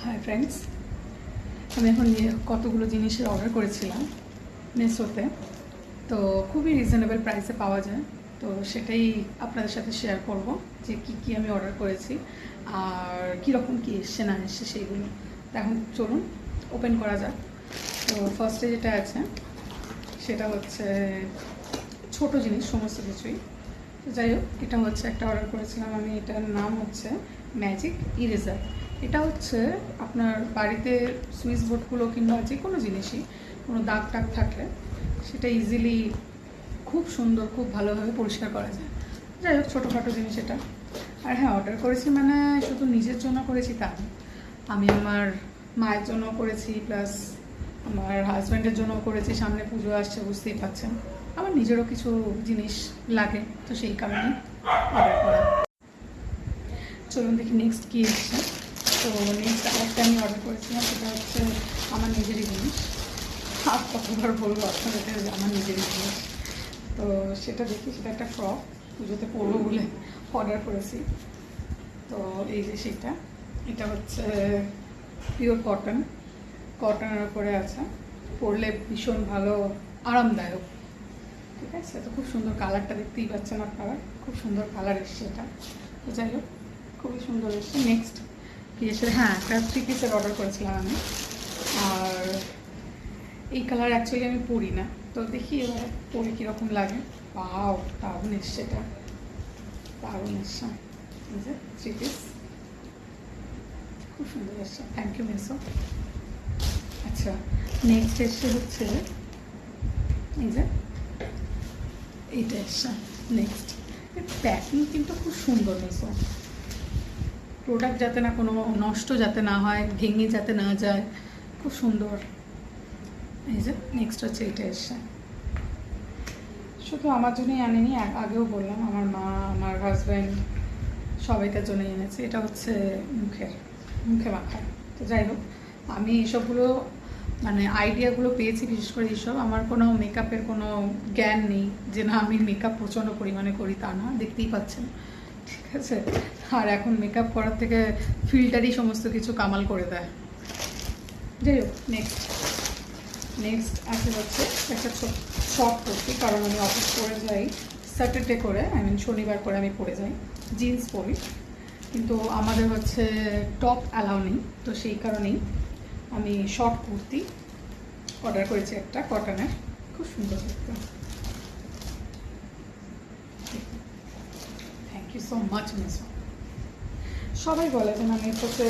Hi friends, আমি এখন কতগুলো জিনিসের অর্ডার করেছিলাম মেসোতে। তো খুবই রিজনেবল প্রাইসে পাওয়া যায়, তো সেটাই আপনাদের সাথে শেয়ার করব যে কি কি আমি অর্ডার করেছি আর কীরকম কী এসছে না এসছে সেইগুলো। তো এখন চলুন ওপেন করা যাক। তো ফার্স্টে যেটা আছে সেটা হচ্ছে ছোট জিনিস সমস্ত কিছুই। তো যাই হোক, এটা হচ্ছে একটা অর্ডার করেছিলাম আমি, এটার নাম হচ্ছে ম্যাজিক ইরেজার। এটা হচ্ছে আপনার বাড়িতে সুইচ বোর্ডগুলো কিংবা যে কোনো জিনিসই কোনো দাগ টাগ থাকলে সেটা ইজিলি খুব সুন্দর খুব ভালোভাবে পরিষ্কার করা যায়। যাই হোক, ছোটোখাটো জিনিস এটা। আর হ্যাঁ, অর্ডার করেছি মানে শুধু নিজের জন্য করেছি তা না, আমি আমার মায়ের জন্য করেছি, প্লাস আমার হাজব্যান্ডের জন্য করেছি। সামনে পুজো আসছে, বুঝতেই পারছেন, আমার নিজেরও কিছু জিনিস লাগে, তো সেই কারণে অর্ডার করা। চলুন দেখি নেক্সট কী এসছে। তো নেক্সট আরেকটা আমি অর্ডার করেছিলাম, সেটা হচ্ছে আমার নিজেরই জিনিস। আর কতবার বলবো আপনাদের যে আমার নিজেরই জিনিস। তো সেটা দেখি, সেটা একটা ফ্রক, পুজোতে পরবো বলে অর্ডার করেছি। তো এই যে সেটা, এটা হচ্ছে পিওর কটনের উপরে আছে, পরলে ভীষণ ভালো আরামদায়ক। ঠিক আছে, তো খুব সুন্দর কালারটা দেখতেই পাচ্ছেন আপনারা, খুব সুন্দর কালার এসছে এটা। তো যাই হোক, খুবই সুন্দর এসছে। নেক্সট কি এসে, হ্যাঁ, একটা 3 পিসের অর্ডার করেছিলাম আমি, আর এই কালার অ্যাকচুয়ালি আমি পরি না, তো দেখি এবার পরে কীরকম লাগে। পাও দারুণ এসছে, এটা দারুণ এসছে। এই যে 3 পিস, খুব সুন্দর এসছে, থ্যাংক ইউ মেসো। আচ্ছা, নেক্সট এসছে হচ্ছে এই যে এইটা এসছে নেক্সট। প্যাকিং কিন্তু খুব সুন্দর মেসো, প্রোডাক্ট যাতে না কোনো নষ্ট যাতে না হয়, ভেঙে যাতে না যায়, খুব সুন্দর। এই যে নেক্সট হচ্ছে এটা এসছে, শুধু আমার জন্যই আনিনি, আগেও বললাম আমার মা, আমার হাজব্যান্ড, সবাইকার জন্যই এনেছে। এটা হচ্ছে মুখে মাখার। তো যাই হোক, আমি এসবগুলো মানে আইডিয়াগুলো পেয়েছি বিশেষ করে এইসব। আমার কোনো মেকআপের কোনো জ্ঞান নেই যে না আমি মেকআপ প্রচণ্ড পরিমাণে করি, তা না, দেখতেই পাচ্ছেন। ঠিক আছে, আর এখন মেকআপ করার থেকে ফিল্টারই সমস্ত কিছু কামাল করে দেয়। যাই হোক, নেক্সট আসে হচ্ছে একটা শর্ট কুর্তি, কারণ আমি অফিস করে যাই স্যাটারডে করে, শনিবার করে আমি পরে যাই, জিন্স পরি, কিন্তু আমাদের হচ্ছে টপ অ্যালাউ নেই, তো সেই কারণেই আমি শর্ট কুর্তি অর্ডার করেছি একটা কটনের, খুব সুন্দর দেখতে। Thank you so much miss. সবাই বলে যে আমি হচ্ছে